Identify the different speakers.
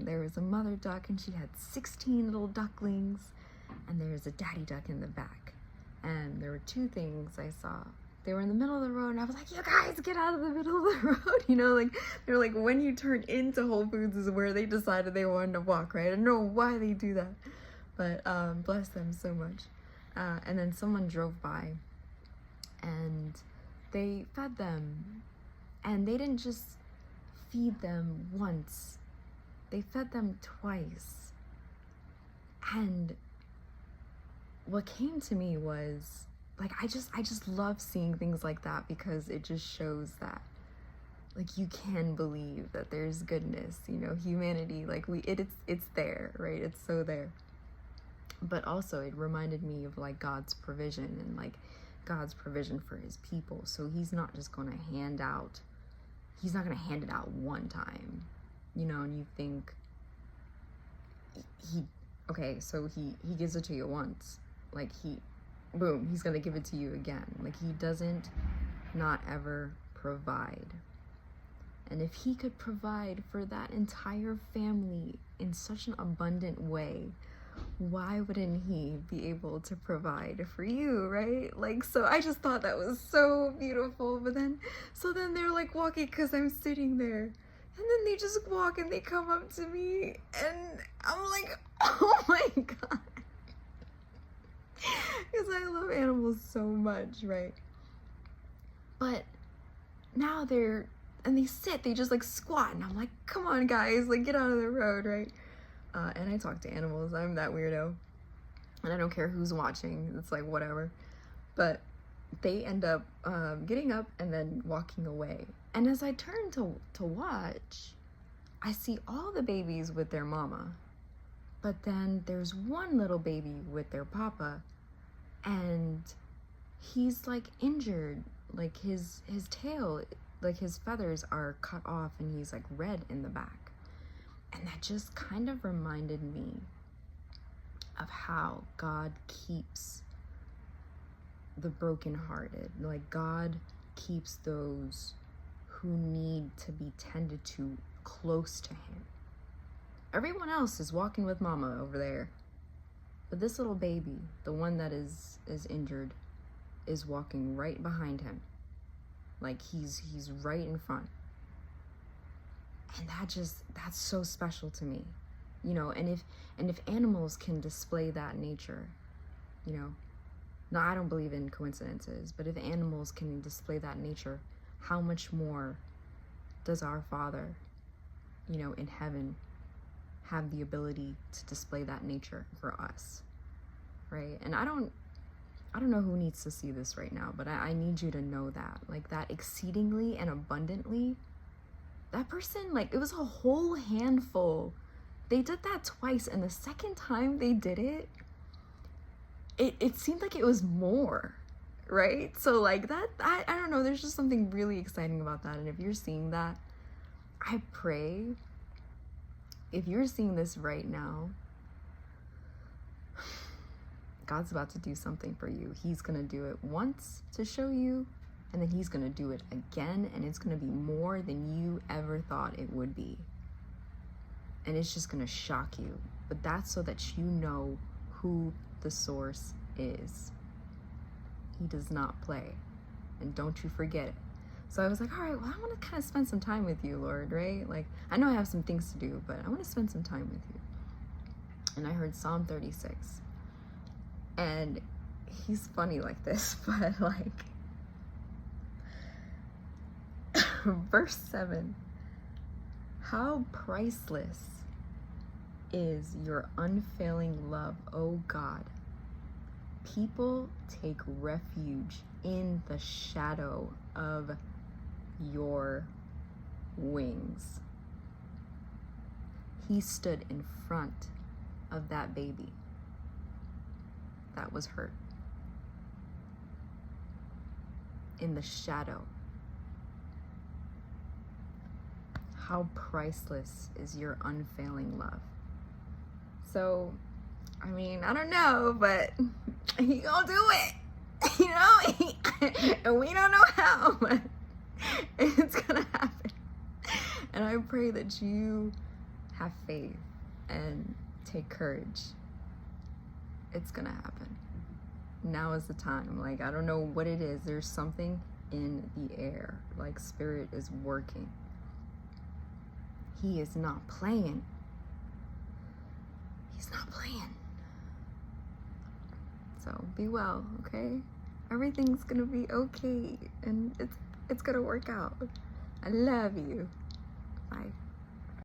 Speaker 1: there was a mother duck and she had 16 little ducklings, and there was a daddy duck in the back. And there were two things I saw. They were in the middle of the road, and I was like, you guys, get out of the middle of the road. You know, like, they're like, when you turn into Whole Foods is where they decided they wanted to walk, right? I don't know why they do that, but bless them so much. And then someone drove by, and they fed them. And they didn't just feed them once. They fed them twice. And what came to me was, like, I just love seeing things like that, because it just shows that, like, you can believe that there's goodness, you know, humanity, like, it's there, right? It's so there. But also it reminded me of, like, God's provision, and, like, God's provision for his people. So he's not just going to hand it out one time, you know. And you think so he gives it to you once, like, he's gonna give it to you again. Like, he doesn't not ever provide. And if he could provide for that entire family in such an abundant way, why wouldn't he be able to provide for you, right? Like, so I just thought that was so beautiful. But then they're like walking, because I'm sitting there, and then they just walk and they come up to me, and I'm like, oh my God. Because I love animals so much, right? But now they sit, they just like squat, and I'm like, come on guys, like, get out of the road, right? And I talk to animals. I'm that weirdo, and I don't care who's watching. It's like, whatever. But they end up getting up and then walking away. And as I turn to watch, I see all the babies with their mama, but then there's one little baby with their papa, and he's like injured, like his tail, like his feathers are cut off, and he's like red in the back. And that just kind of reminded me of how God keeps the brokenhearted. Like, God keeps those who need to be tended to close to him. Everyone else is walking with mama over there, but this little baby, the one that is injured, is walking right behind him. Like, he's right in front. And that's so special to me, you know. And if animals can display that nature, you know, now I don't believe in coincidences, but if animals can display that nature, how much more does our Father, you know, in heaven have the ability to display that nature for us, right? And I don't know who needs to see this right now, but I need you to know that, like, that exceedingly and abundantly, that person, like, it was a whole handful. They did that twice, and the second time they did it, it seemed like it was more, right? So, like, that, I don't know, there's just something really exciting about that. And if you're seeing that, I pray, if you're seeing this right now, God's about to do something for you. He's gonna do it once to show you, and then he's gonna do it again, and it's gonna be more than you ever thought it would be. And it's just gonna shock you. But that's so that you know who the source is. He does not play. And don't you forget it. So I was like, all right, well, I want to kind of spend some time with you, Lord, right? Like, I know I have some things to do, but I want to spend some time with you. And I heard Psalm 36. And he's funny like this, but like, verse 7, how priceless is your unfailing love, O God. People take refuge in the shadow of your wings. He stood in front of that baby that was hurt, in the shadow. How priceless is your unfailing love. So, I mean, I don't know, but he gonna do it, you know? And we don't know how, but it's gonna happen. And I pray that you have faith and take courage. It's gonna happen. Now is the time. Like, I don't know what it is. There's something in the air. Like, Spirit is working. He is not playing. He's not playing. So be well, okay? Everything's gonna be okay, and it's gonna work out. I love you. Bye.